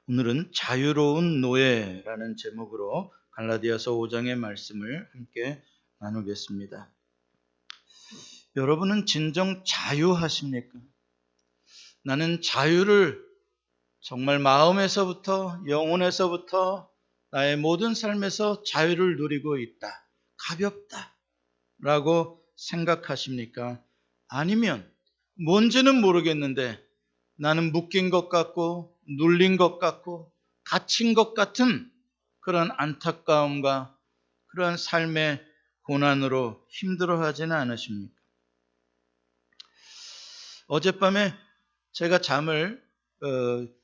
오늘은 자유로운 노예라는 제목으로 갈라디아서 5장의 말씀을 함께 나누겠습니다. 여러분은 진정 자유하십니까? 나는 자유를 정말 마음에서부터 영혼에서부터 나의 모든 삶에서 자유를 누리고 있다. 가볍다. 라고 생각하십니까? 아니면 뭔지는 모르겠는데 나는 묶인 것 같고 눌린 것 같고 갇힌 것 같은 그런 안타까움과 그런 삶의 고난으로 힘들어하지는 않으십니까? 어젯밤에 제가 잠을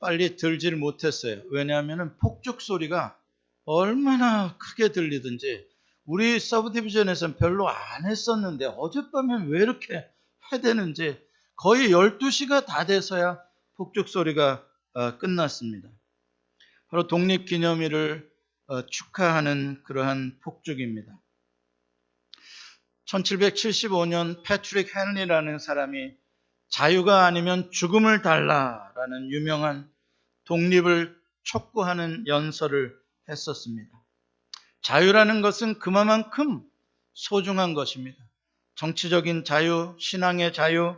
빨리 들지를 못했어요. 왜냐하면 폭죽 소리가 얼마나 크게 들리든지 우리 서브디비전에서는 별로 안 했었는데 어젯밤에 왜 이렇게 해대는지 거의 12시가 다 돼서야 폭죽 소리가 끝났습니다. 바로 독립기념일을 축하하는 그러한 폭죽입니다. 1775년 패트릭 헨리라는 사람이 자유가 아니면 죽음을 달라라는 유명한 독립을 촉구하는 연설을 했었습니다. 자유라는 것은 그만큼 소중한 것입니다. 정치적인 자유, 신앙의 자유,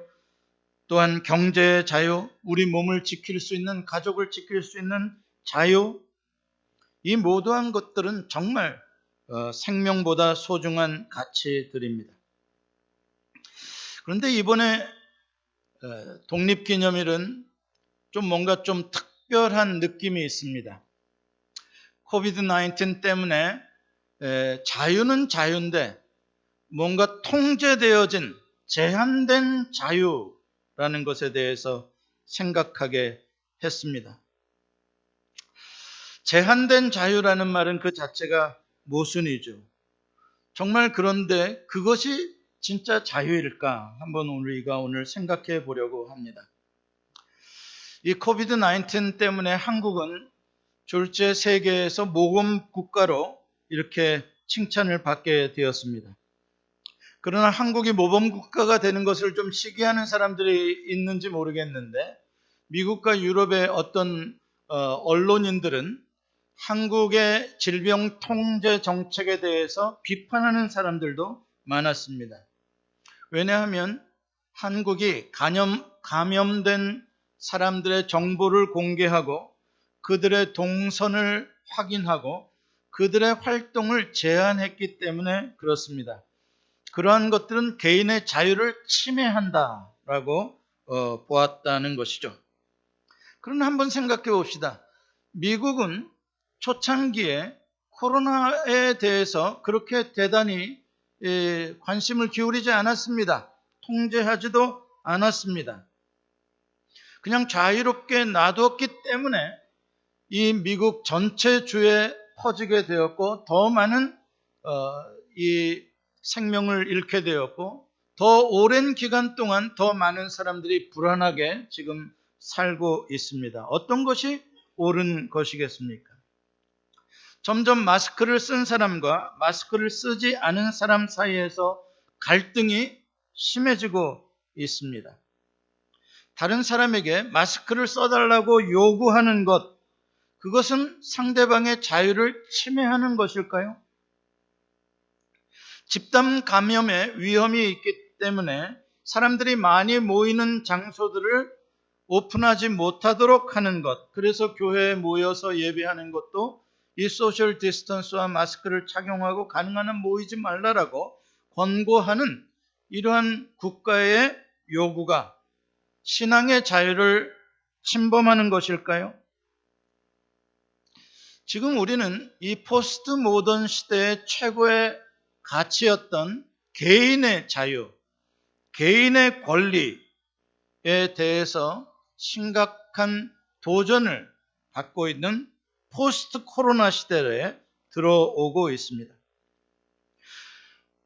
또한 경제의 자유, 우리 몸을 지킬 수 있는, 가족을 지킬 수 있는 자유, 이 모두한 것들은 정말 생명보다 소중한 가치들입니다. 그런데 이번에 독립기념일은 뭔가 좀 특별한 느낌이 있습니다. 코비드-19 때문에 자유는 자유인데 뭔가 통제되어진 제한된 자유라는 것에 대해서 생각하게 했습니다. 제한된 자유라는 말은 그 자체가 모순이죠. 정말 그런데 그것이 진짜 자유일까? 한번 우리가 오늘 생각해 보려고 합니다. 이 코비드-19 때문에 한국은 졸지에 세계에서 모범 국가로 이렇게 칭찬을 받게 되었습니다. 그러나 한국이 모범 국가가 되는 것을 좀 시기하는 사람들이 있는지 모르겠는데 미국과 유럽의 어떤 언론인들은 한국의 질병 통제 정책에 대해서 비판하는 사람들도 많았습니다. 왜냐하면 한국이 감염된 사람들의 정보를 공개하고 그들의 동선을 확인하고 그들의 활동을 제한했기 때문에 그렇습니다. 그러한 것들은 개인의 자유를 침해한다라고 보았다는 것이죠. 그러나 한번 생각해 봅시다. 미국은 초창기에 코로나에 대해서 그렇게 대단히 관심을 기울이지 않았습니다. 통제하지도 않았습니다. 그냥 자유롭게 놔두었기 때문에 이 미국 전체 주에 퍼지게 되었고 더 많은 이 생명을 잃게 되었고 더 오랜 기간 동안 더 많은 사람들이 불안하게 지금 살고 있습니다. 어떤 것이 옳은 것이겠습니까? 점점 마스크를 쓴 사람과 마스크를 쓰지 않은 사람 사이에서 갈등이 심해지고 있습니다. 다른 사람에게 마스크를 써달라고 요구하는 것, 그것은 상대방의 자유를 침해하는 것일까요? 집단 감염의 위험이 있기 때문에 사람들이 많이 모이는 장소들을 오픈하지 못하도록 하는 것, 그래서 교회에 모여서 예배하는 것도 이 소셜 디스턴스와 마스크를 착용하고 가능한 한 모이지 말라라고 권고하는 이러한 국가의 요구가 신앙의 자유를 침범하는 것일까요? 지금 우리는 이 포스트 모던 시대의 최고의 가치였던 개인의 자유, 개인의 권리에 대해서 심각한 도전을 받고 있는 포스트 코로나 시대에 들어오고 있습니다.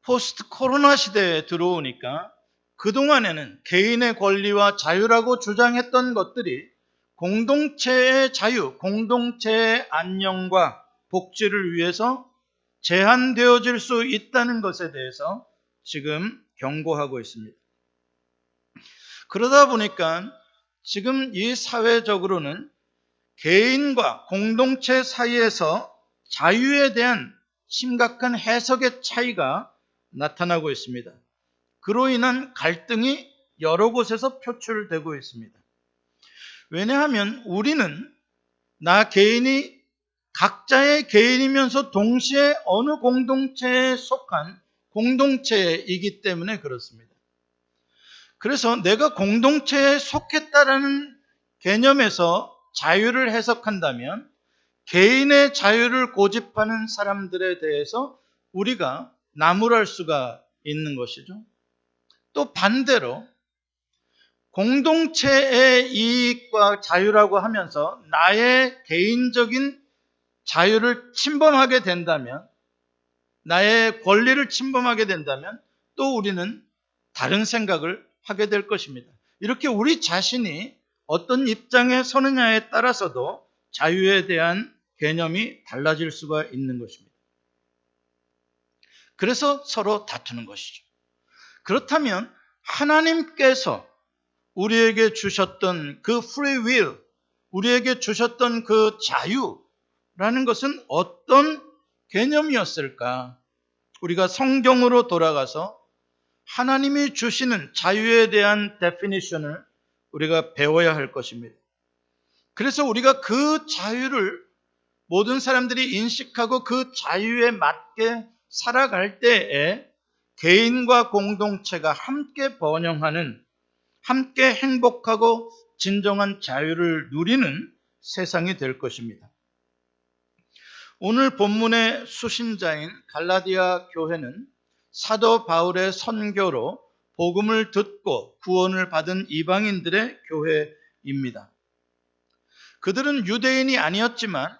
포스트 코로나 시대에 들어오니까 그동안에는 개인의 권리와 자유라고 주장했던 것들이 공동체의 자유, 공동체의 안녕과 복지를 위해서 제한되어질 수 있다는 것에 대해서 지금 경고하고 있습니다. 그러다 보니까 지금 이 사회적으로는 개인과 공동체 사이에서 자유에 대한 심각한 해석의 차이가 나타나고 있습니다. 그로 인한 갈등이 여러 곳에서 표출되고 있습니다. 왜냐하면 우리는 나 개인이 각자의 개인이면서 동시에 어느 공동체에 속한 공동체이기 때문에 그렇습니다. 그래서 내가 공동체에 속했다라는 개념에서 자유를 해석한다면 개인의 자유를 고집하는 사람들에 대해서 우리가 나무랄 수가 있는 것이죠. 또 반대로 공동체의 이익과 자유라고 하면서 나의 개인적인 자유를 침범하게 된다면, 나의 권리를 침범하게 된다면 또 우리는 다른 생각을 하게 될 것입니다. 이렇게 우리 자신이 어떤 입장에 서느냐에 따라서도 자유에 대한 개념이 달라질 수가 있는 것입니다. 그래서 서로 다투는 것이죠. 그렇다면 하나님께서 우리에게 주셨던 그 free will, 우리에게 주셨던 그 자유라는 것은 어떤 개념이었을까? 우리가 성경으로 돌아가서 하나님이 주시는 자유에 대한 definition을 우리가 배워야 할 것입니다. 그래서 우리가 그 자유를 모든 사람들이 인식하고 그 자유에 맞게 살아갈 때에 개인과 공동체가 함께 번영하는, 함께 행복하고 진정한 자유를 누리는 세상이 될 것입니다. 오늘 본문의 수신자인 갈라디아 교회는 사도 바울의 선교로 복음을 듣고 구원을 받은 이방인들의 교회입니다. 그들은 유대인이 아니었지만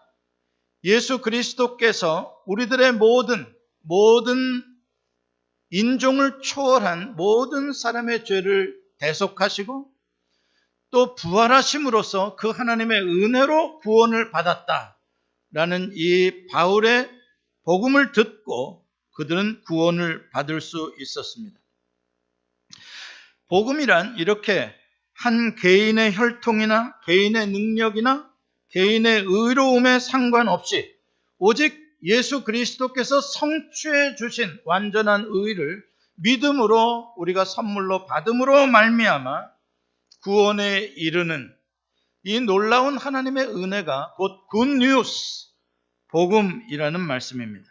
예수 그리스도께서 우리들의 모든 인종을 초월한 모든 사람의 죄를 대속하시고 또 부활하심으로써 그 하나님의 은혜로 구원을 받았다라는 이 바울의 복음을 듣고 그들은 구원을 받을 수 있었습니다. 복음이란 이렇게 한 개인의 혈통이나 개인의 능력이나 개인의 의로움에 상관없이 오직 예수 그리스도께서 성취해 주신 완전한 의를 믿음으로 우리가 선물로 받음으로 말미암아 구원에 이르는 이 놀라운 하나님의 은혜가 곧 굿뉴스, 복음이라는 말씀입니다.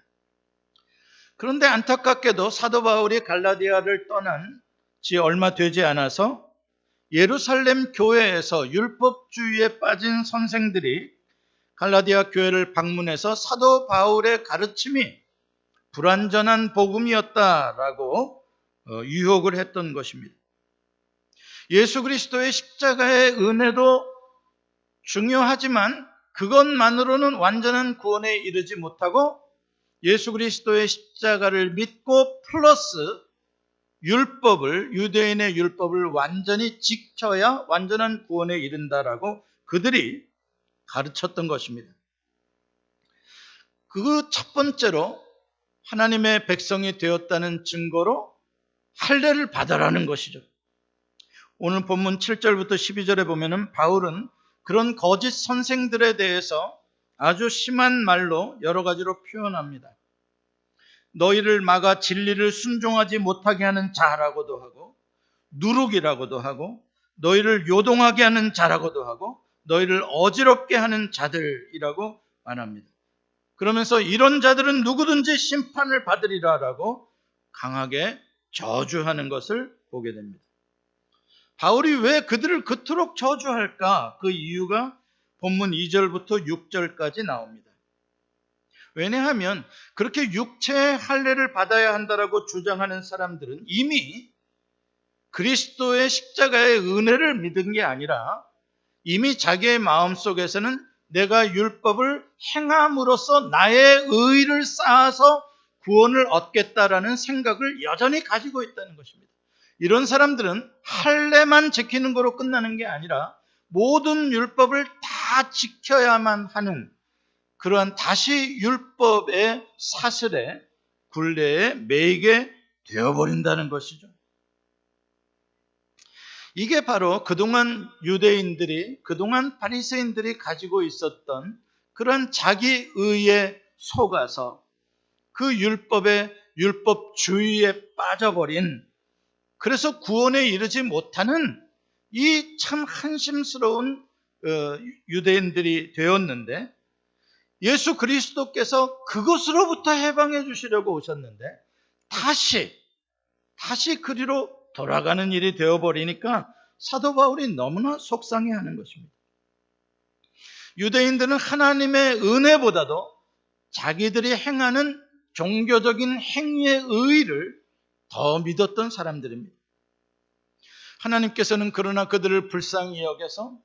그런데 안타깝게도 사도 바울이 갈라디아를 떠난 지 얼마 되지 않아서 예루살렘 교회에서 율법주의에 빠진 선생들이 갈라디아 교회를 방문해서 사도 바울의 가르침이 불완전한 복음이었다라고 유혹을 했던 것입니다. 예수 그리스도의 십자가의 은혜도 중요하지만 그것만으로는 완전한 구원에 이르지 못하고 예수 그리스도의 십자가를 믿고 플러스 유대인의 율법을 완전히 지켜야 완전한 구원에 이른다라고 그들이 가르쳤던 것입니다. 그 첫 번째로 하나님의 백성이 되었다는 증거로 할례를 받아라는 것이죠. 오늘 본문 7절부터 12절에 보면은 바울은 그런 거짓 선생들에 대해서 아주 심한 말로 여러 가지로 표현합니다. 너희를 막아 진리를 순종하지 못하게 하는 자라고도 하고 누룩이라고도 하고 너희를 요동하게 하는 자라고도 하고 너희를 어지럽게 하는 자들이라고 말합니다. 그러면서 이런 자들은 누구든지 심판을 받으리라라고 강하게 저주하는 것을 보게 됩니다. 바울이 왜 그들을 그토록 저주할까? 그 이유가 본문 2절부터 6절까지 나옵니다. 왜냐하면 그렇게 육체의 할례를 받아야 한다라고 주장하는 사람들은 이미 그리스도의 십자가의 은혜를 믿은 게 아니라 이미 자기의 마음속에서는 내가 율법을 행함으로써 나의 의를 쌓아서 구원을 얻겠다라는 생각을 여전히 가지고 있다는 것입니다. 이런 사람들은 할례만 지키는 거로 끝나는 게 아니라 모든 율법을 다 지켜야만 하는 그러한 다시 율법의 사슬에 굴레에 매이게 되어버린다는 것이죠. 이게 바로 그동안 유대인들이, 그동안 바리새인들이 가지고 있었던 그런 자기의에 속아서 그 율법주의에 빠져버린, 그래서 구원에 이르지 못하는 이 참 한심스러운 유대인들이 되었는데, 예수 그리스도께서 그것으로부터 해방해 주시려고 오셨는데 다시 그리로 돌아가는 일이 되어버리니까 사도 바울이 너무나 속상해하는 것입니다. 유대인들은 하나님의 은혜보다도 자기들이 행하는 종교적인 행위의 의의를 더 믿었던 사람들입니다. 하나님께서는 그러나 그들을 불쌍히 여겨서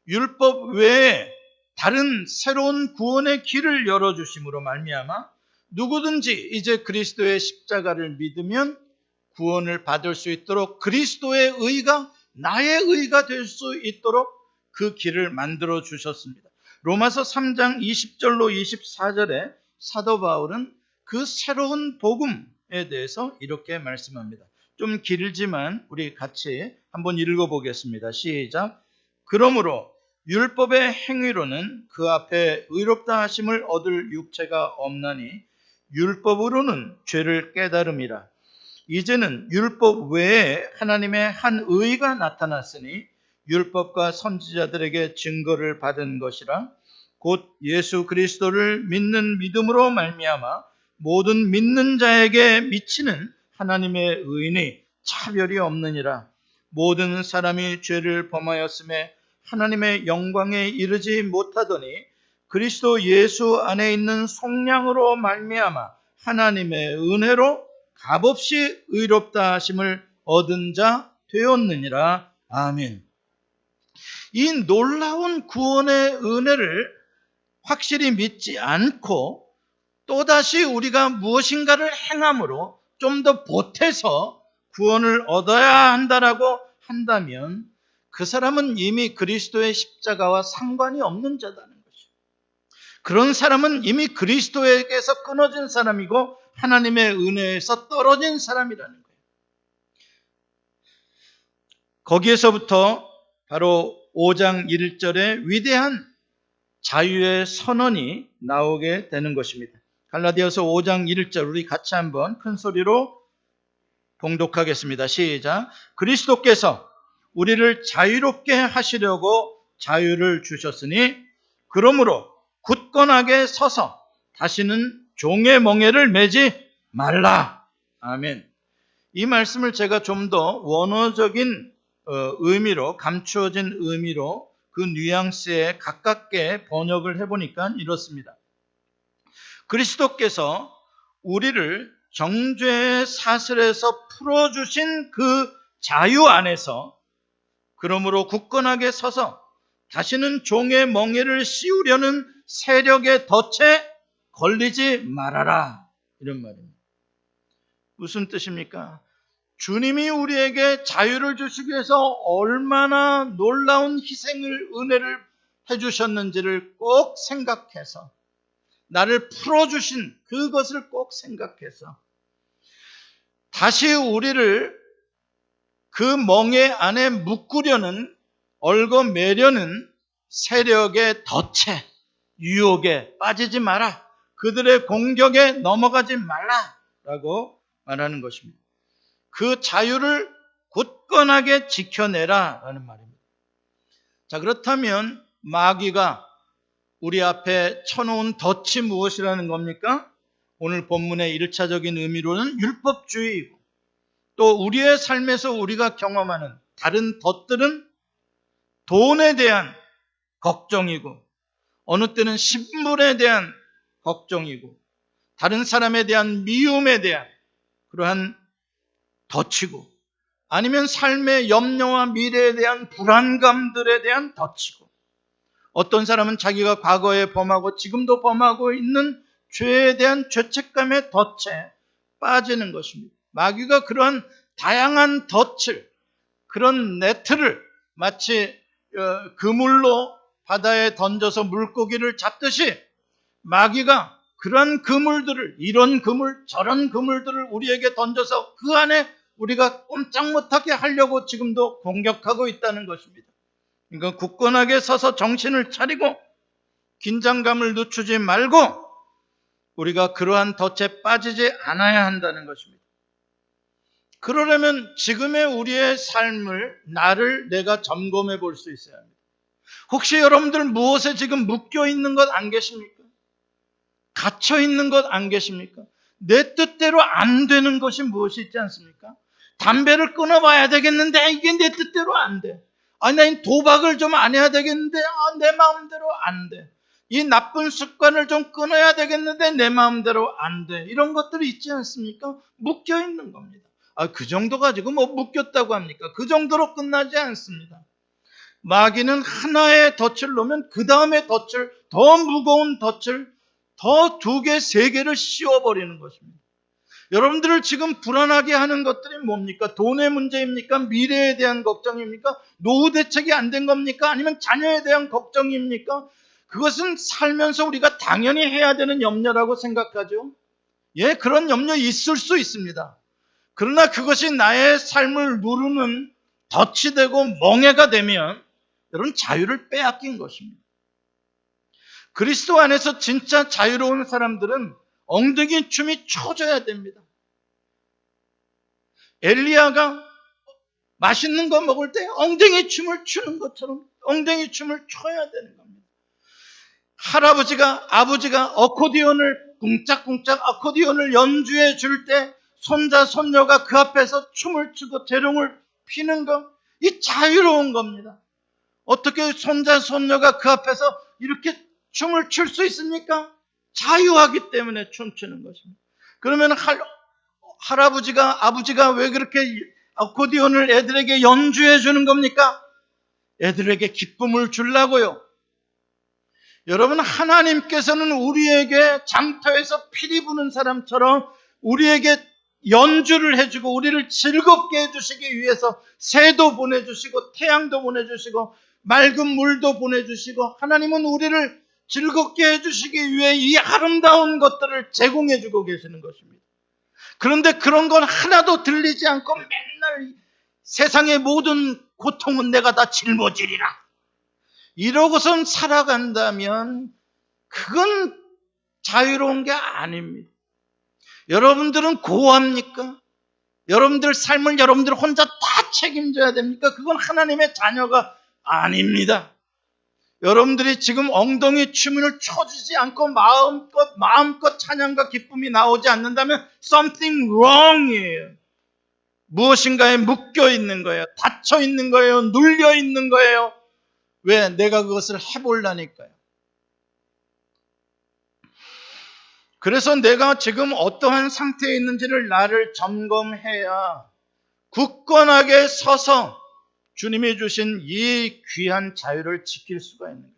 율법 외에 다른 새로운 구원의 길을 열어주심으로 말미암아 누구든지 이제 그리스도의 십자가를 믿으면 구원을 받을 수 있도록, 그리스도의 의가 나의 의가 될 수 있도록 그 길을 만들어 주셨습니다. 로마서 3장 20절로 24절에 사도 바울은 그 새로운 복음에 대해서 이렇게 말씀합니다. 좀 길지만 우리 같이 한번 읽어보겠습니다. 시작. 그러므로 율법의 행위로는 그 앞에 의롭다 하심을 얻을 육체가 없나니 율법으로는 죄를 깨달음이라. 이제는 율법 외에 하나님의 한 의가 나타났으니 율법과 선지자들에게 증거를 받은 것이라. 곧 예수 그리스도를 믿는 믿음으로 말미암아 모든 믿는 자에게 미치는 하나님의 의인이 차별이 없느니라. 모든 사람이 죄를 범하였음에 하나님의 영광에 이르지 못하더니 그리스도 예수 안에 있는 속량으로 말미암아 하나님의 은혜로 값없이 의롭다 하심을 얻은 자 되었느니라. 아멘. 이 놀라운 구원의 은혜를 확실히 믿지 않고 또다시 우리가 무엇인가를 행함으로 좀 더 보태서 구원을 얻어야 한다라고 한다면 그 사람은 이미 그리스도의 십자가와 상관이 없는 자다는 것이죠. 그런 사람은 이미 그리스도에게서 끊어진 사람이고 하나님의 은혜에서 떨어진 사람이라는 거예요. 거기에서부터 바로 5장 1절에 위대한 자유의 선언이 나오게 되는 것입니다. 갈라디아서 5장 1절 우리 같이 한번 큰 소리로 봉독하겠습니다. 시작. 그리스도께서 우리를 자유롭게 하시려고 자유를 주셨으니 그러므로 굳건하게 서서 다시는 종의 멍에를 매지 말라. 아멘. 이 말씀을 제가 좀 더 원어적인 의미로, 감추어진 의미로 그 뉘앙스에 가깝게 번역을 해보니까 이렇습니다. 그리스도께서 우리를 정죄의 사슬에서 풀어주신 그 자유 안에서 그러므로 굳건하게 서서 다시는 종의 멍에를 씌우려는 세력의 덫에 걸리지 말아라. 이런 말입니다. 무슨 뜻입니까? 주님이 우리에게 자유를 주시기 위해서 얼마나 놀라운 희생을, 은혜를 해주셨는지를 꼭 생각해서, 나를 풀어주신 그것을 꼭 생각해서 다시 우리를 그 멍에 안에 묶으려는, 얽어매려는 세력의 덫에, 유혹에 빠지지 마라. 그들의 공격에 넘어가지 말라라고 말하는 것입니다. 그 자유를 굳건하게 지켜내라라는 말입니다. 자, 그렇다면 마귀가 우리 앞에 쳐놓은 덫이 무엇이라는 겁니까? 오늘 본문의 1차적인 의미로는 율법주의이고, 또 우리의 삶에서 우리가 경험하는 다른 덫들은 돈에 대한 걱정이고, 어느 때는 신분에 대한 걱정이고, 다른 사람에 대한 미움에 대한 그러한 덫이고, 아니면 삶의 염려와 미래에 대한 불안감들에 대한 덫이고, 어떤 사람은 자기가 과거에 범하고 지금도 범하고 있는 죄에 대한 죄책감의 덫에 빠지는 것입니다. 마귀가 그런 다양한 덫을, 그런 네트를 마치 그물로 바다에 던져서 물고기를 잡듯이 마귀가 그런 그물들을, 이런 그물 저런 그물들을 우리에게 던져서 그 안에 우리가 꼼짝 못하게 하려고 지금도 공격하고 있다는 것입니다. 그러니까 굳건하게 서서 정신을 차리고 긴장감을 늦추지 말고 우리가 그러한 덫에 빠지지 않아야 한다는 것입니다. 그러려면 지금의 우리의 삶을, 나를 내가 점검해 볼 수 있어야 합니다. 혹시 여러분들 무엇에 지금 묶여 있는 것 안 계십니까? 갇혀 있는 것 안 계십니까? 내 뜻대로 안 되는 것이 무엇이 있지 않습니까? 담배를 끊어봐야 되겠는데 이게 내 뜻대로 안 돼. 난 도박을 좀 안 해야 되겠는데 내 마음대로 안 돼. 이 나쁜 습관을 좀 끊어야 되겠는데 내 마음대로 안 돼. 이런 것들이 있지 않습니까? 묶여 있는 겁니다. 그 정도 가지고 뭐 묶였다고 합니까? 그 정도로 끝나지 않습니다. 마귀는 하나의 덫을 놓으면 그 다음에 덫을, 더 무거운 덫을 더 2개, 3개를 씌워버리는 것입니다. 여러분들을 지금 불안하게 하는 것들이 뭡니까? 돈의 문제입니까? 미래에 대한 걱정입니까? 노후 대책이 안 된 겁니까? 아니면 자녀에 대한 걱정입니까? 그것은 살면서 우리가 당연히 해야 되는 염려라고 생각하죠. 예, 그런 염려 있을 수 있습니다. 그러나 그것이 나의 삶을 누르는 덫이 되고 멍해가 되면 여러분 자유를 빼앗긴 것입니다. 그리스도 안에서 진짜 자유로운 사람들은 엉덩이 춤이 춰져야 됩니다. 엘리야가 맛있는 거 먹을 때 엉덩이 춤을 추는 것처럼 엉덩이 춤을 춰야 되는 겁니다. 아버지가 어코디언을 쿵짝쿵짝 어코디언을 연주해 줄 때 손자 손녀가 그 앞에서 춤을 추고 재롱을 피는 것, 이 자유로운 겁니다. 어떻게 손자 손녀가 그 앞에서 이렇게 춤을 출 수 있습니까? 자유하기 때문에 춤추는 것입니다. 그러면 아버지가 왜 그렇게 어코디언을 애들에게 연주해 주는 겁니까? 애들에게 기쁨을 주려고요. 여러분, 하나님께서는 우리에게 장터에서 피리 부는 사람처럼 우리에게 연주를 해주고 우리를 즐겁게 해주시기 위해서 새도 보내주시고 태양도 보내주시고 맑은 물도 보내주시고 하나님은 우리를 즐겁게 해주시기 위해 이 아름다운 것들을 제공해주고 계시는 것입니다. 그런데 그런 건 하나도 들리지 않고 맨날 세상의 모든 고통은 내가 다 짊어지리라 이러고선 살아간다면 그건 자유로운 게 아닙니다. 여러분들은 고합니까? 여러분들 삶을 여러분들 혼자 다 책임져야 됩니까? 그건 하나님의 자녀가 아닙니다. 여러분들이 지금 엉덩이 춤을 춰주지 않고 마음껏 찬양과 기쁨이 나오지 않는다면 something wrong이에요. 무엇인가에 묶여 있는 거예요. 닫혀 있는 거예요. 눌려 있는 거예요. 왜? 내가 그것을 해보려니까요. 그래서 내가 지금 어떠한 상태에 있는지를 나를 점검해야 굳건하게 서서 주님이 주신 이 귀한 자유를 지킬 수가 있는 거예요.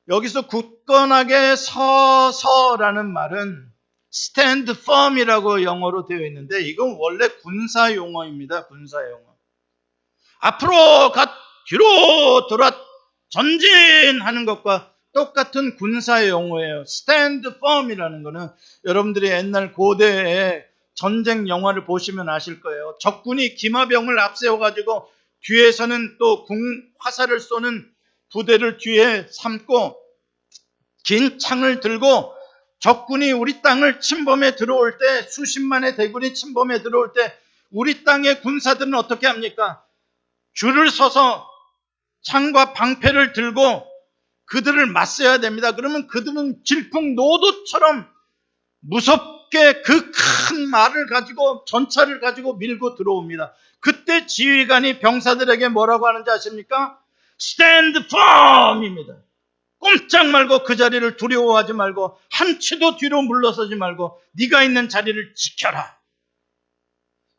여기서 굳건하게 서서라는 말은 stand firm이라고 영어로 되어 있는데 이건 원래 군사 용어입니다. 군사 용어. 앞으로 뒤로 돌아 전진하는 것과 똑같은 군사 용어예요. stand firm이라는 거는 여러분들이 옛날 고대의 전쟁 영화를 보시면 아실 거예요. 적군이 기마병을 앞세워가지고 뒤에서는 또 화살을 쏘는 부대를 뒤에 삼고 긴 창을 들고 적군이 우리 땅을 침범해 들어올 때 수십만의 대군이 침범해 들어올 때 우리 땅의 군사들은 어떻게 합니까? 줄을 서서 창과 방패를 들고 그들을 맞서야 됩니다. 그러면 그들은 질풍노도처럼 무섭게 그 큰 말을 가지고 전차를 가지고 밀고 들어옵니다. 그때 지휘관이 병사들에게 뭐라고 하는지 아십니까? Stand firm입니다. 꼼짝 말고 그 자리를 두려워하지 말고 한 치도 뒤로 물러서지 말고 네가 있는 자리를 지켜라.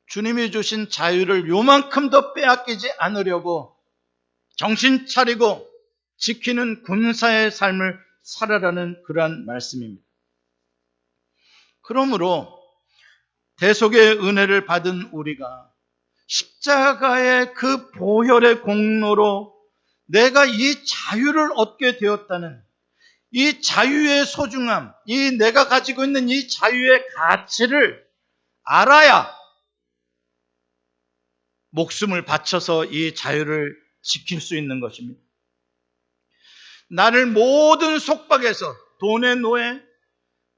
주님이 주신 자유를 요만큼도 빼앗기지 않으려고 정신 차리고 지키는 군사의 삶을 살아라는 그러한 말씀입니다. 그러므로 대속의 은혜를 받은 우리가 십자가의 그 보혈의 공로로 내가 이 자유를 얻게 되었다는 이 자유의 소중함, 이 내가 가지고 있는 이 자유의 가치를 알아야 목숨을 바쳐서 이 자유를 지킬 수 있는 것입니다. 나를 모든 속박에서, 돈의 노예,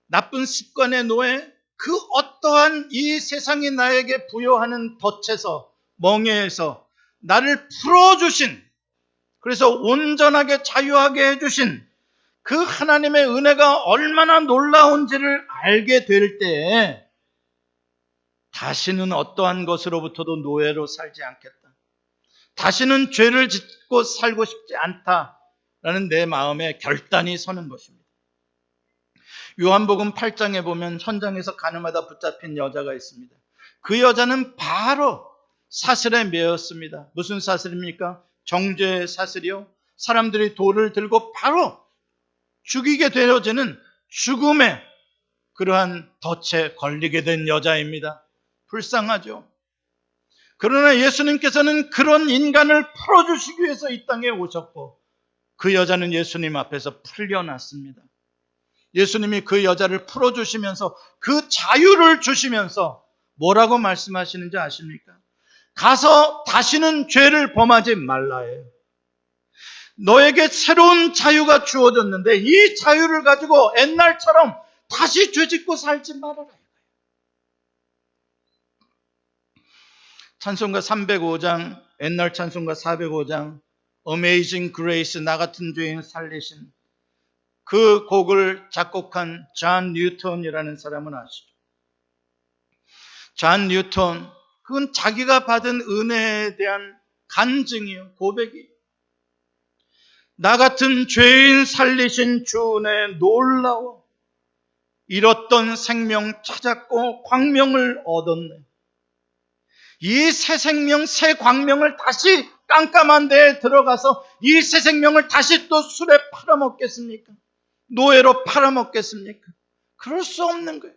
나쁜 습관의 노예, 그 어떠한 이 세상이 나에게 부여하는 덫에서, 멍에에서 나를 풀어주신, 그래서 온전하게 자유하게 해주신 그 하나님의 은혜가 얼마나 놀라운지를 알게 될 때에 다시는 어떠한 것으로부터도 노예로 살지 않겠다. 다시는 죄를 짓고 살고 싶지 않다라는 내 마음에 결단이 서는 것입니다. 요한복음 8장에 보면 현장에서 가늠하다 붙잡힌 여자가 있습니다. 그 여자는 바로 사슬에 매였습니다. 무슨 사슬입니까? 정죄의 사슬이요. 사람들이 돌을 들고 바로 죽이게 되어지는 죽음의 그러한 덫에 걸리게 된 여자입니다. 불쌍하죠. 그러나 예수님께서는 그런 인간을 풀어주시기 위해서 이 땅에 오셨고 그 여자는 예수님 앞에서 풀려났습니다. 예수님이 그 여자를 풀어주시면서 그 자유를 주시면서 뭐라고 말씀하시는지 아십니까? 가서 다시는 죄를 범하지 말라예요. 너에게 새로운 자유가 주어졌는데 이 자유를 가지고 옛날처럼 다시 죄짓고 살지 말아라. 찬송가 305장, 옛날 찬송가 405장, Amazing Grace, 나 같은 죄인 살리신, 그 곡을 작곡한 존 뉴턴이라는 사람은 아시죠? 존 뉴턴, 그건 자기가 받은 은혜에 대한 간증이요, 고백이. 나 같은 죄인 살리신 주 은혜 놀라워. 잃었던 생명 찾았고 광명을 얻었네. 이 새 생명, 새 광명을 다시 깜깜한 데에 들어가서 이 새 생명을 다시 또 술에 팔아먹겠습니까? 노예로 팔아먹겠습니까? 그럴 수 없는 거예요.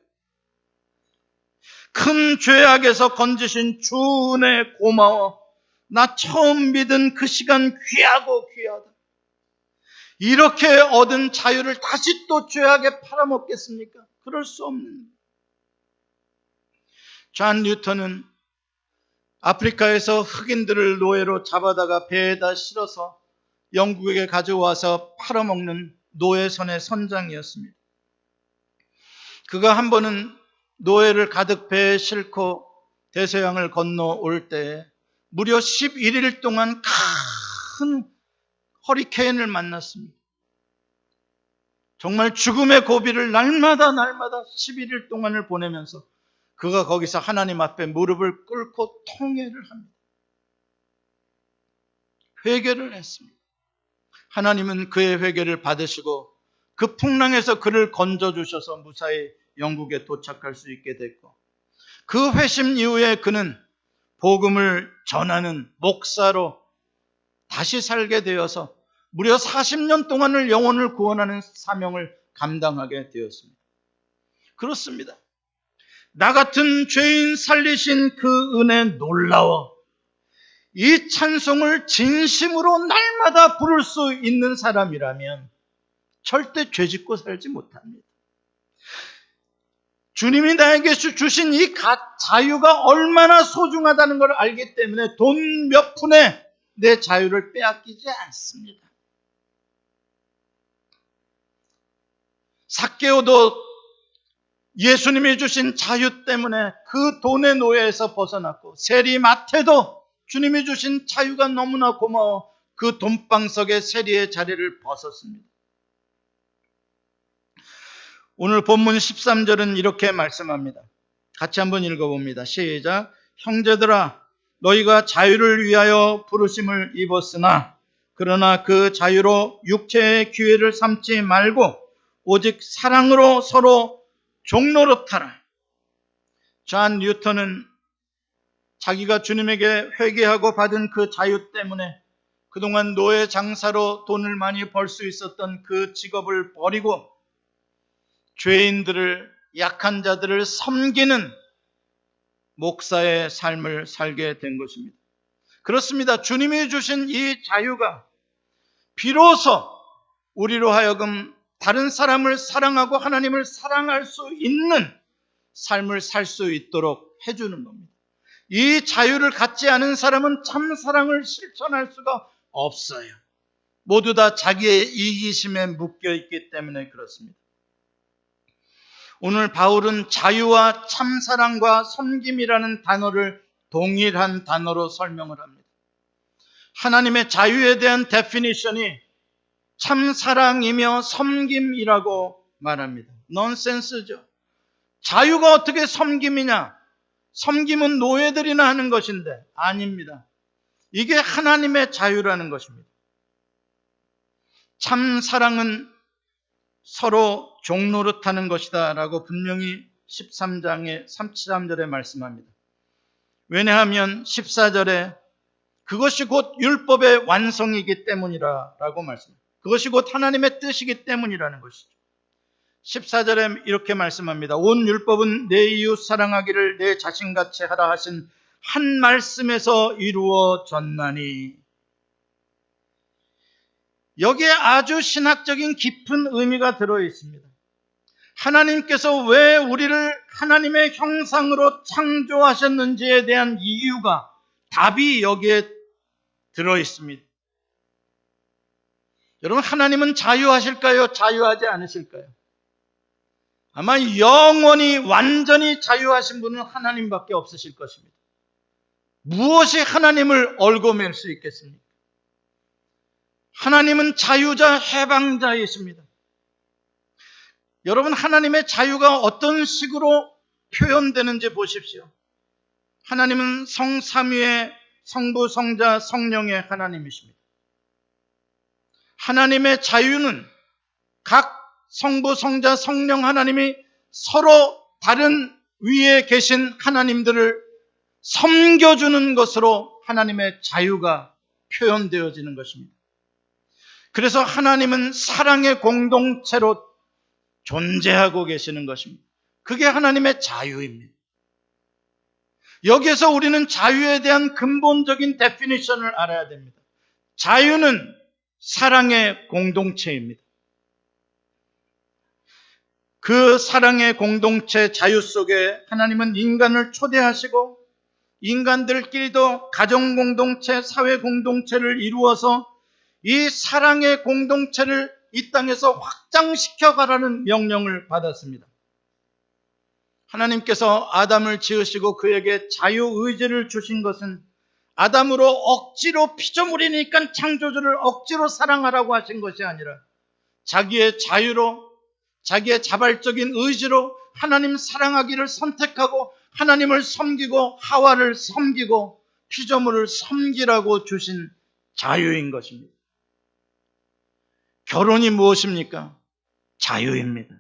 큰 죄악에서 건지신 주 은혜 고마워. 나 처음 믿은 그 시간 귀하고 귀하다. 이렇게 얻은 자유를 다시 또 죄악에 팔아먹겠습니까? 그럴 수 없는 거예요. 존 뉴턴은 아프리카에서 흑인들을 노예로 잡아다가 배에다 실어서 영국에 가져와서 팔아먹는 노예선의 선장이었습니다. 그가 한 번은 노예를 가득 배에 싣고 대서양을 건너올 때 무려 11일 동안 큰 허리케인을 만났습니다. 정말 죽음의 고비를 날마다 11일 동안을 보내면서 그가 거기서 하나님 앞에 무릎을 꿇고 통회를 합니다. 회개를 했습니다. 하나님은 그의 회개를 받으시고 그 풍랑에서 그를 건져주셔서 무사히 영국에 도착할 수 있게 됐고, 그 회심 이후에 그는 복음을 전하는 목사로 다시 살게 되어서 무려 40년 동안을 영혼을 구원하는 사명을 감당하게 되었습니다. 그렇습니다. 나 같은 죄인 살리신 그 은혜 놀라워. 이 찬송을 진심으로 날마다 부를 수 있는 사람이라면 절대 죄짓고 살지 못합니다. 주님이 나에게 주신 이 자유가 얼마나 소중하다는 걸 알기 때문에 돈 몇 푼에 내 자유를 빼앗기지 않습니다. 삭개오도 예수님이 주신 자유 때문에 그 돈의 노예에서 벗어났고, 세리 마태도 주님이 주신 자유가 너무나 고마워 그 돈방석의 세리의 자리를 벗었습니다. 오늘 본문 13절은 이렇게 말씀합니다. 같이 한번 읽어봅니다. 시작. 형제들아, 너희가 자유를 위하여 부르심을 입었으나 그러나 그 자유로 육체의 기회를 삼지 말고 오직 사랑으로 서로 종노릇하라. 존 뉴턴은 자기가 주님에게 회개하고 받은 그 자유 때문에 그동안 노예 장사로 돈을 많이 벌 수 있었던 그 직업을 버리고 죄인들을, 약한 자들을 섬기는 목사의 삶을 살게 된 것입니다. 그렇습니다. 주님이 주신 이 자유가 비로소 우리로 하여금 다른 사람을 사랑하고 하나님을 사랑할 수 있는 삶을 살 수 있도록 해주는 겁니다. 이 자유를 갖지 않은 사람은 참 사랑을 실천할 수가 없어요. 모두 다 자기의 이기심에 묶여 있기 때문에 그렇습니다. 오늘 바울은 자유와 참사랑과 섬김이라는 단어를 동일한 단어로 설명을 합니다. 하나님의 자유에 대한 데피니션이 참사랑이며 섬김이라고 말합니다. 넌센스죠. 자유가 어떻게 섬김이냐? 섬김은 노예들이나 하는 것인데 아닙니다. 이게 하나님의 자유라는 것입니다. 참사랑은 서로 종노릇하는 것이다 라고 분명히 13장의 33절에 말씀합니다. 왜냐하면 14절에 그것이 곧 율법의 완성이기 때문이라 라고 말씀합니다. 그것이 곧 하나님의 뜻이기 때문이라는 것이죠. 14절에 이렇게 말씀합니다. 온 율법은 내 이웃 사랑하기를 내 자신같이 하라 하신 한 말씀에서 이루어졌나니. 여기에 아주 신학적인 깊은 의미가 들어있습니다. 하나님께서 왜 우리를 하나님의 형상으로 창조하셨는지에 대한 이유가, 답이 여기에 들어있습니다. 여러분, 하나님은 자유하실까요? 자유하지 않으실까요? 아마 영원히 완전히 자유하신 분은 하나님밖에 없으실 것입니다. 무엇이 하나님을 얽어맬 수 있겠습니까? 하나님은 자유자, 해방자이십니다. 여러분, 하나님의 자유가 어떤 식으로 표현되는지 보십시오. 하나님은 성삼위의 성부, 성자, 성령의 하나님이십니다. 하나님의 자유는 각 성부, 성자, 성령 하나님이 서로 다른 위에 계신 하나님들을 섬겨주는 것으로 하나님의 자유가 표현되어지는 것입니다. 그래서 하나님은 사랑의 공동체로 존재하고 계시는 것입니다. 그게 하나님의 자유입니다. 여기에서 우리는 자유에 대한 근본적인 데피니션을 알아야 됩니다. 자유는 사랑의 공동체입니다. 그 사랑의 공동체 자유 속에 하나님은 인간을 초대하시고 인간들끼리도 가정 공동체, 사회 공동체를 이루어서 이 사랑의 공동체를 이 땅에서 확장시켜 가라는 명령을 받았습니다. 하나님께서 아담을 지으시고 그에게 자유의지를 주신 것은 아담으로 억지로 피조물이니까 창조주를 억지로 사랑하라고 하신 것이 아니라 자기의 자유로, 자기의 자발적인 의지로 하나님 사랑하기를 선택하고 하나님을 섬기고 하와를 섬기고 피조물을 섬기라고 주신 자유인 것입니다. 결혼이 무엇입니까? 자유입니다.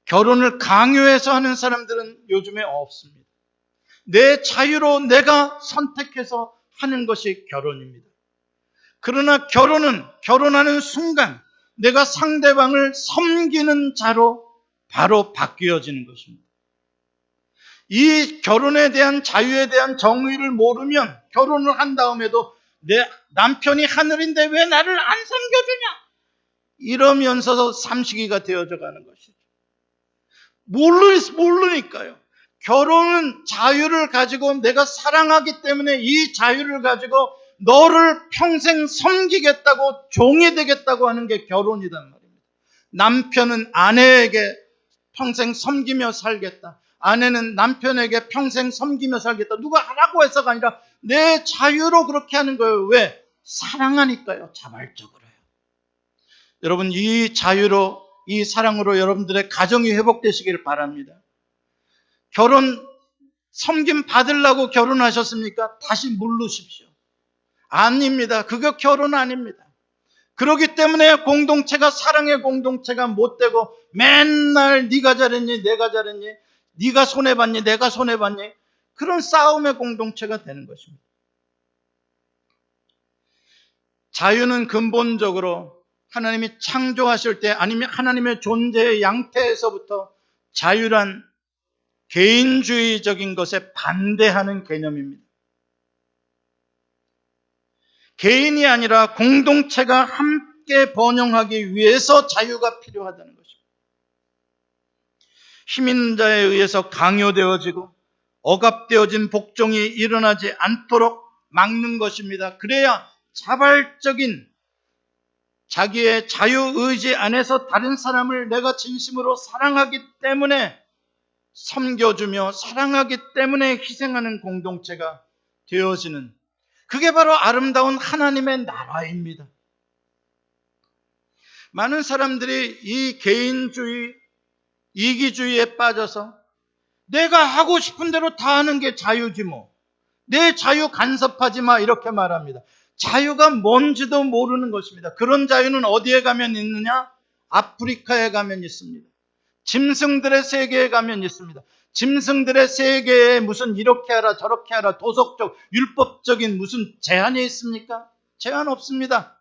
결혼을 강요해서 하는 사람들은 요즘에 없습니다. 내 자유로 내가 선택해서 하는 것이 결혼입니다. 그러나 결혼은 결혼하는 순간 내가 상대방을 섬기는 자로 바로 바뀌어지는 것입니다. 이 결혼에 대한 자유에 대한 정의를 모르면 결혼을 한 다음에도 내 남편이 하늘인데 왜 나를 안 섬겨주냐? 이러면서 삼식이가 되어져 가는 것이죠. 모르니까요. 결혼은 자유를 가지고 내가 사랑하기 때문에 이 자유를 가지고 너를 평생 섬기겠다고 종이 되겠다고 하는 게 결혼이란 말입니다. 남편은 아내에게 평생 섬기며 살겠다. 아내는 남편에게 평생 섬기며 살겠다. 누가 하라고 해서가 아니라 내 자유로 그렇게 하는 거예요. 왜? 사랑하니까요. 자발적으로요. 여러분, 이 자유로, 이 사랑으로 여러분들의 가정이 회복되시길 바랍니다. 결혼 섬김 받으려고 결혼하셨습니까? 다시 물르십시오. 아닙니다. 그거 결혼 아닙니다. 그렇기 때문에 공동체가 사랑의 공동체가 못 되고 맨날 네가 잘했니 내가 잘했니 네가 손해봤니 내가 손해봤니 그런 싸움의 공동체가 되는 것입니다. 자유는 근본적으로 하나님이 창조하실 때 아니면 하나님의 존재의 양태에서부터 자유란 개인주의적인 것에 반대하는 개념입니다. 개인이 아니라 공동체가 함께 번영하기 위해서 자유가 필요하다는 것입니다. 힘 있는 자에 의해서 강요되어지고 억압되어진 복종이 일어나지 않도록 막는 것입니다. 그래야 자발적인 자기의 자유의지 안에서 다른 사람을 내가 진심으로 사랑하기 때문에 섬겨주며 사랑하기 때문에 희생하는 공동체가 되어지는, 그게 바로 아름다운 하나님의 나라입니다. 많은 사람들이 이 개인주의, 이기주의에 빠져서 내가 하고 싶은 대로 다 하는 게 자유지 뭐, 내 자유 간섭하지 마, 이렇게 말합니다. 자유가 뭔지도 모르는 것입니다. 그런 자유는 어디에 가면 있느냐? 아프리카에 가면 있습니다. 짐승들의 세계에 가면 있습니다. 짐승들의 세계에 무슨 이렇게 하라 저렇게 하라 도덕적 율법적인 무슨 제한이 있습니까? 제한 없습니다.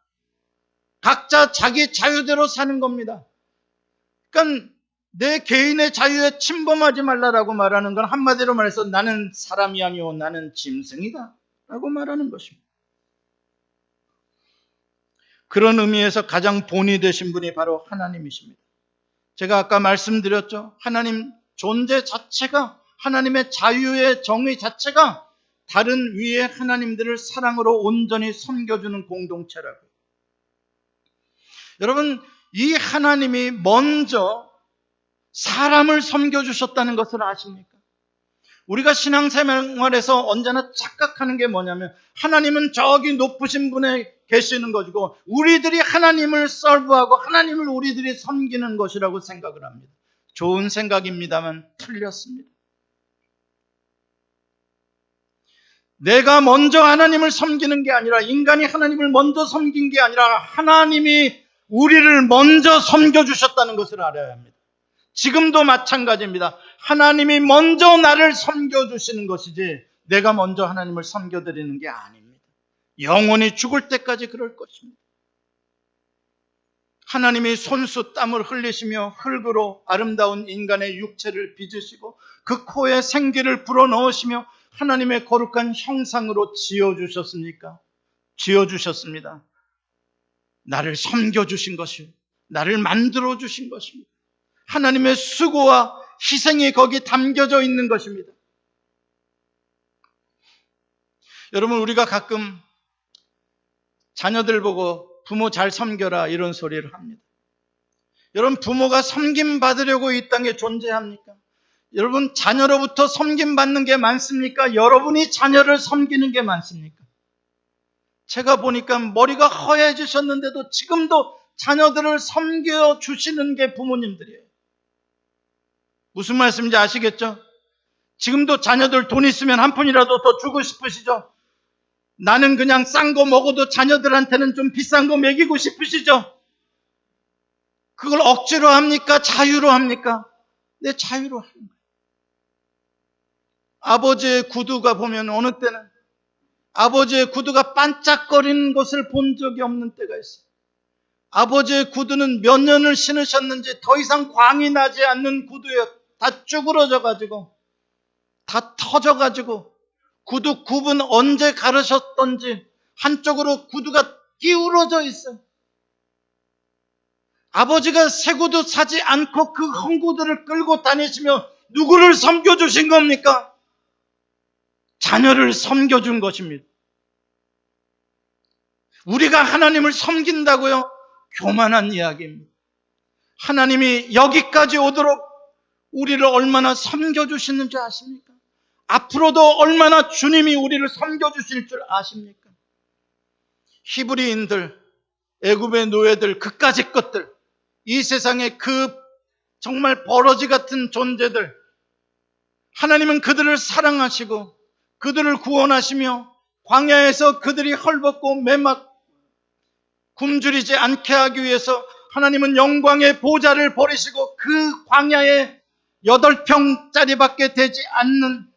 각자 자기 자유대로 사는 겁니다. 그러니까 내 개인의 자유에 침범하지 말라라고 말하는 건 한마디로 말해서 나는 사람이 아니오 나는 짐승이다 라고 말하는 것입니다. 그런 의미에서 가장 본이 되신 분이 바로 하나님이십니다. 제가 아까 말씀드렸죠. 하나님 존재 자체가, 하나님의 자유의 정의 자체가 다른 위의 하나님들을 사랑으로 온전히 섬겨주는 공동체라고. 여러분, 이 하나님이 먼저 사람을 섬겨주셨다는 것을 아십니까? 우리가 신앙생활에서 언제나 착각하는 게 뭐냐면 하나님은 저기 높으신 분에 계시는 것이고 우리들이 하나님을 서브하고 하나님을 우리들이 섬기는 것이라고 생각을 합니다. 좋은 생각입니다만 틀렸습니다. 내가 먼저 하나님을 섬기는 게 아니라, 인간이 하나님을 먼저 섬긴 게 아니라 하나님이 우리를 먼저 섬겨주셨다는 것을 알아야 합니다. 지금도 마찬가지입니다. 하나님이 먼저 나를 섬겨주시는 것이지 내가 먼저 하나님을 섬겨드리는 게 아닙니다. 영원히 죽을 때까지 그럴 것입니다. 하나님이 손수 땀을 흘리시며 흙으로 아름다운 인간의 육체를 빚으시고 그 코에 생기를 불어넣으시며 하나님의 거룩한 형상으로 지어주셨습니까? 지어주셨습니다. 나를 섬겨주신 것이요, 나를 만들어주신 것입니다. 하나님의 수고와 희생이 거기 담겨져 있는 것입니다. 여러분, 우리가 가끔 자녀들 보고 부모 잘 섬겨라 이런 소리를 합니다. 여러분, 부모가 섬김받으려고 이 땅에 존재합니까? 여러분, 자녀로부터 섬김받는 게 많습니까? 여러분이 자녀를 섬기는 게 많습니까? 제가 보니까 머리가 허해지셨는데도 지금도 자녀들을 섬겨주시는 게 부모님들이에요. 무슨 말씀인지 아시겠죠? 지금도 자녀들 돈 있으면 한 푼이라도 더 주고 싶으시죠? 나는 그냥 싼 거 먹어도 자녀들한테는 좀 비싼 거 먹이고 싶으시죠? 그걸 억지로 합니까? 자유로 합니까? 네, 자유로 하는 거예요. 아버지의 구두가 보면 어느 때는 아버지의 구두가 반짝거리는 것을 본 적이 없는 때가 있어요. 아버지의 구두는 몇 년을 신으셨는지 더 이상 광이 나지 않는 구두예요. 다 쭈그러져가지고 다 터져가지고 구두 굽은 언제 가르셨던지 한쪽으로 구두가 기울어져 있어요. 아버지가 새 구두 사지 않고 그 헌 구두를 끌고 다니시며 누구를 섬겨주신 겁니까? 자녀를 섬겨준 것입니다. 우리가 하나님을 섬긴다고요? 교만한 이야기입니다. 하나님이 여기까지 오도록 우리를 얼마나 섬겨주시는지 아십니까? 앞으로도 얼마나 주님이 우리를 섬겨주실 줄 아십니까? 히브리인들, 애굽의 노예들, 그까짓 것들, 이 세상의 그 정말 버러지 같은 존재들, 하나님은 그들을 사랑하시고 그들을 구원하시며 광야에서 그들이 헐벗고 매막 굶주리지 않게 하기 위해서 하나님은 영광의 보좌를 버리시고 그 광야에 8평짜리밖에 되지 않는,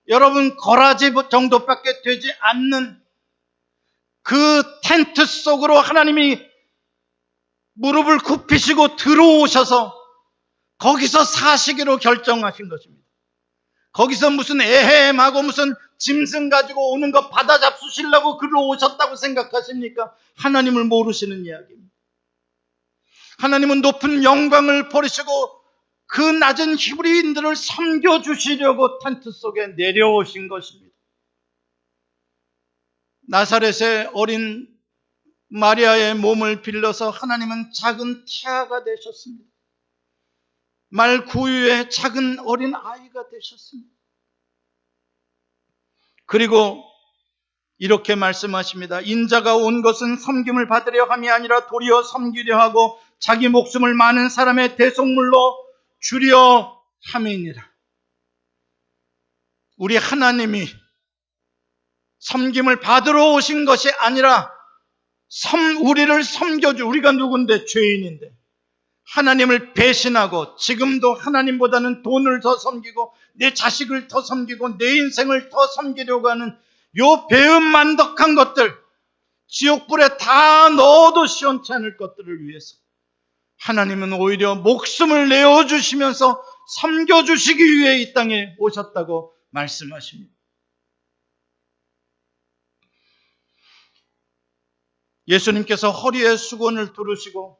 여러분 거라지 정도밖에 되지 않는 그 텐트 속으로 하나님이 무릎을 굽히시고 들어오셔서 거기서 사시기로 결정하신 것입니다. 거기서 무슨 에헴하고 무슨 짐승 가지고 오는 거 받아 잡수시려고 글로 오셨다고 생각하십니까? 하나님을 모르시는 이야기입니다. 하나님은 높은 영광을 버리시고 그 낮은 히브리인들을 섬겨주시려고 텐트 속에 내려오신 것입니다. 나사렛의 어린 마리아의 몸을 빌려서 하나님은 작은 태아가 되셨습니다. 말 구유의 작은 어린 아이가 되셨습니다. 그리고 이렇게 말씀하십니다. 인자가 온 것은 섬김을 받으려 함이 아니라 도리어 섬기려 하고 자기 목숨을 많은 사람의 대속물로 주려 함이니라. 우리 하나님이 섬김을 받으러 오신 것이 아니라 우리를 섬겨주, 우리가 누군데? 죄인인데 하나님을 배신하고 지금도 하나님보다는 돈을 더 섬기고 내 자식을 더 섬기고 내 인생을 더 섬기려고 하는 요 배은만덕한 것들, 지옥불에 다 넣어도 시원치 않을 것들을 위해서 하나님은 오히려 목숨을 내어주시면서 섬겨주시기 위해 이 땅에 오셨다고 말씀하십니다. 예수님께서 허리에 수건을 두르시고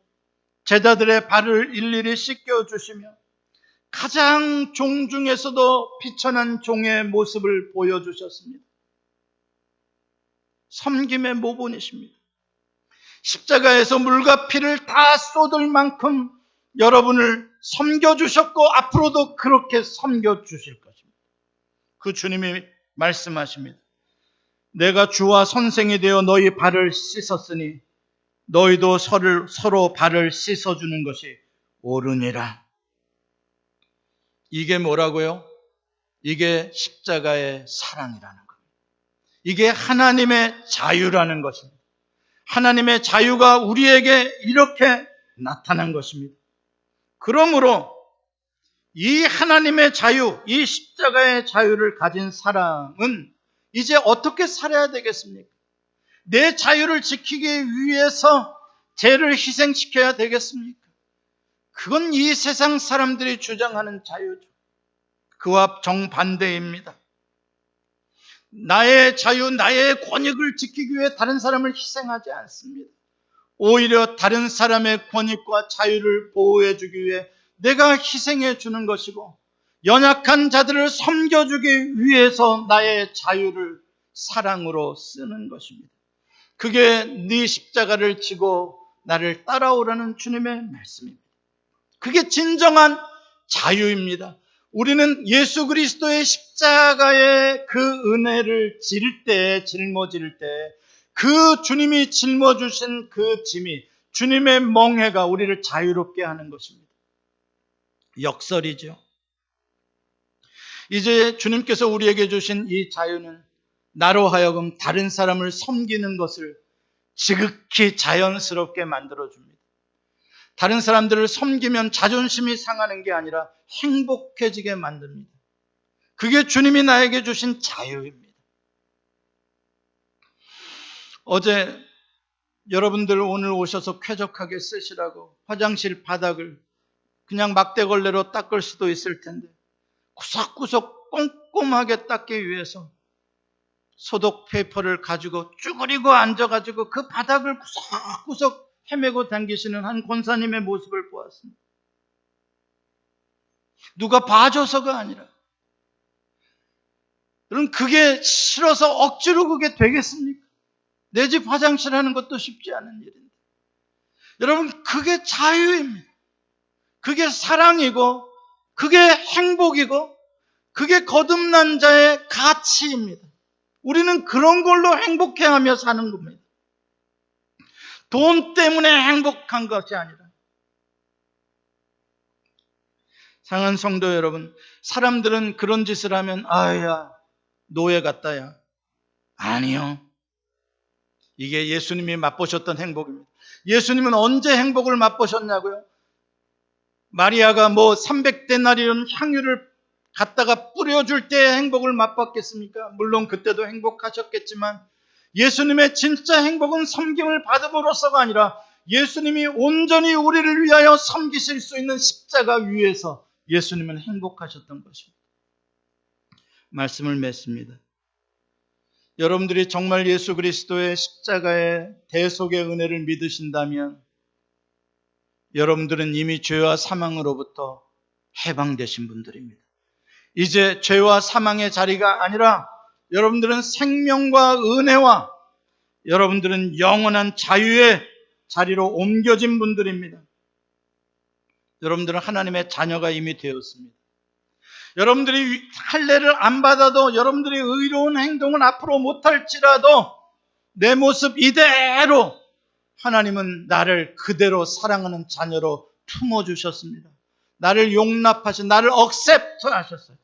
제자들의 발을 일일이 씻겨주시며 가장 종 중에서도 비천한 종의 모습을 보여주셨습니다. 섬김의 모본이십니다. 십자가에서 물과 피를 다 쏟을 만큼 여러분을 섬겨주셨고 앞으로도 그렇게 섬겨주실 것입니다. 그 주님이 말씀하십니다. 내가 주와 선생이 되어 너희 발을 씻었으니 너희도 서로 발을 씻어주는 것이 옳으니라. 이게 뭐라고요? 이게 십자가의 사랑이라는 겁니다. 이게 하나님의 자유라는 것입니다. 하나님의 자유가 우리에게 이렇게 나타난 것입니다. 그러므로 이 하나님의 자유, 이 십자가의 자유를 가진 사람은 이제 어떻게 살아야 되겠습니까? 내 자유를 지키기 위해서 죄를 희생시켜야 되겠습니까? 그건 이 세상 사람들이 주장하는 자유죠. 그와 정반대입니다. 나의 자유, 나의 권익을 지키기 위해 다른 사람을 희생하지 않습니다. 오히려 다른 사람의 권익과 자유를 보호해 주기 위해 내가 희생해 주는 것이고 연약한 자들을 섬겨주기 위해서 나의 자유를 사랑으로 쓰는 것입니다. 그게 네 십자가를 지고 나를 따라오라는 주님의 말씀입니다. 그게 진정한 자유입니다. 우리는 예수 그리스도의 십자가의 그 은혜를 짊어질 때 그 주님이 짊어주신 그 짐이, 주님의 멍에가 우리를 자유롭게 하는 것입니다. 역설이죠. 이제 주님께서 우리에게 주신 이 자유는 나로 하여금 다른 사람을 섬기는 것을 지극히 자연스럽게 만들어줍니다. 다른 사람들을 섬기면 자존심이 상하는 게 아니라 행복해지게 만듭니다. 그게 주님이 나에게 주신 자유입니다. 어제 여러분들 오늘 오셔서 쾌적하게 쓰시라고 화장실 바닥을 그냥 막대걸레로 닦을 수도 있을 텐데 구석구석 꼼꼼하게 닦기 위해서 소독 페이퍼를 가지고 쭈그리고 앉아가지고 그 바닥을 구석구석 헤매고 다니시는 한 권사님의 모습을 보았습니다. 누가 봐줘서가 아니라. 여러분, 그게 싫어서 억지로 그게 되겠습니까? 내 집 화장실 하는 것도 쉽지 않은 일인데. 여러분, 그게 자유입니다. 그게 사랑이고, 그게 행복이고, 그게 거듭난 자의 가치입니다. 우리는 그런 걸로 행복해하며 사는 겁니다. 돈 때문에 행복한 것이 아니라. 사랑하는 성도 여러분, 사람들은 그런 짓을 하면 아야 노예 같다야. 아니요. 이게 예수님이 맛보셨던 행복입니다. 예수님은 언제 행복을 맛보셨냐고요? 마리아가 300데나리온 향유를 갖다가 뿌려줄 때 행복을 맛봤겠습니까? 물론 그때도 행복하셨겠지만 예수님의 진짜 행복은 섬김을 받음으로써가 아니라 예수님이 온전히 우리를 위하여 섬기실 수 있는 십자가 위에서 예수님은 행복하셨던 것입니다. 말씀을 맺습니다. 여러분들이 정말 예수 그리스도의 십자가의 대속의 은혜를 믿으신다면 여러분들은 이미 죄와 사망으로부터 해방되신 분들입니다. 이제 죄와 사망의 자리가 아니라 여러분들은 생명과 은혜와 여러분들은 영원한 자유의 자리로 옮겨진 분들입니다. 여러분들은 하나님의 자녀가 이미 되었습니다. 여러분들이 할례를 안 받아도 여러분들이 의로운 행동을 앞으로 못할지라도 내 모습 이대로 하나님은 나를 그대로 사랑하는 자녀로 품어주셨습니다. 나를 용납하셔, 나를 억셉트 하셨어요.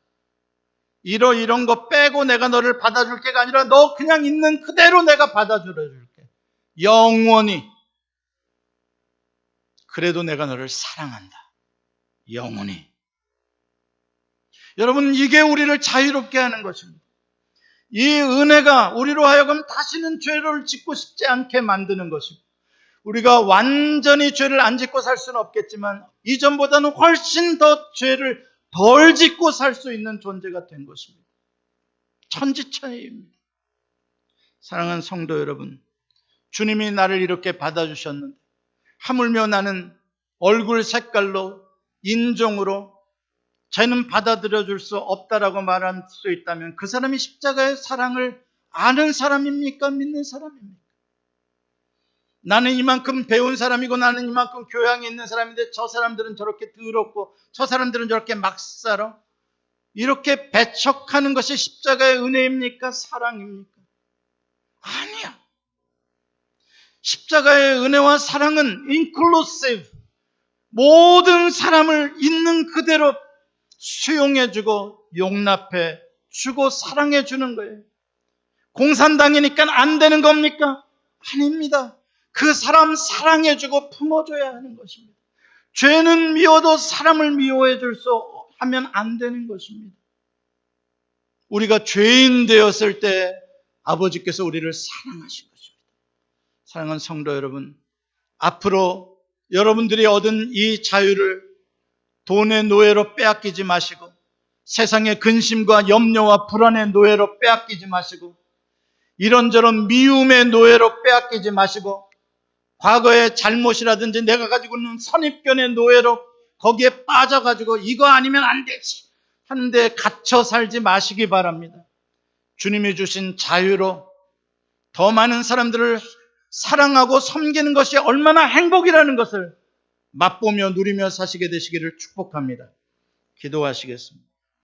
이런 거 빼고 내가 너를 받아줄 게가 아니라 너 그냥 있는 그대로 내가 받아줄게. 영원히. 그래도 내가 너를 사랑한다. 영원히. 여러분, 이게 우리를 자유롭게 하는 것입니다. 이 은혜가 우리로 하여금 다시는 죄를 짓고 싶지 않게 만드는 것입니다. 우리가 완전히 죄를 안 짓고 살 수는 없겠지만 이전보다는 훨씬 더 죄를 덜 짓고 살 수 있는 존재가 된 것입니다. 천지차이입니다. 사랑하는 성도 여러분, 주님이 나를 이렇게 받아주셨는데 하물며 나는 얼굴 색깔로 인종으로 죄는 받아들여 줄 수 없다라고 말할 수 있다면 그 사람이 십자가의 사랑을 아는 사람입니까? 믿는 사람입니까? 나는 이만큼 배운 사람이고 나는 이만큼 교양이 있는 사람인데 저 사람들은 저렇게 더럽고 저 사람들은 저렇게 막 살아? 이렇게 배척하는 것이 십자가의 은혜입니까? 사랑입니까? 아니야. 십자가의 은혜와 사랑은 inclusive, 모든 사람을 있는 그대로 수용해주고 용납해주고 사랑해주는 거예요. 공산당이니까 안 되는 겁니까? 아닙니다. 그 사람 사랑해주고 품어줘야 하는 것입니다. 죄는 미워도 사람을 미워해줄 수 하면 안 되는 것입니다. 우리가 죄인 되었을 때 아버지께서 우리를 사랑하신 것입니다. 사랑하는 성도 여러분, 앞으로 여러분들이 얻은 이 자유를 돈의 노예로 빼앗기지 마시고 세상의 근심과 염려와 불안의 노예로 빼앗기지 마시고 이런저런 미움의 노예로 빼앗기지 마시고 과거의 잘못이라든지 내가 가지고 있는 선입견의 노예로 거기에 빠져가지고 이거 아니면 안 되지 하는데 갇혀 살지 마시기 바랍니다. 주님이 주신 자유로 더 많은 사람들을 사랑하고 섬기는 것이 얼마나 행복이라는 것을 맛보며 누리며 사시게 되시기를 축복합니다. 기도하시겠습니다.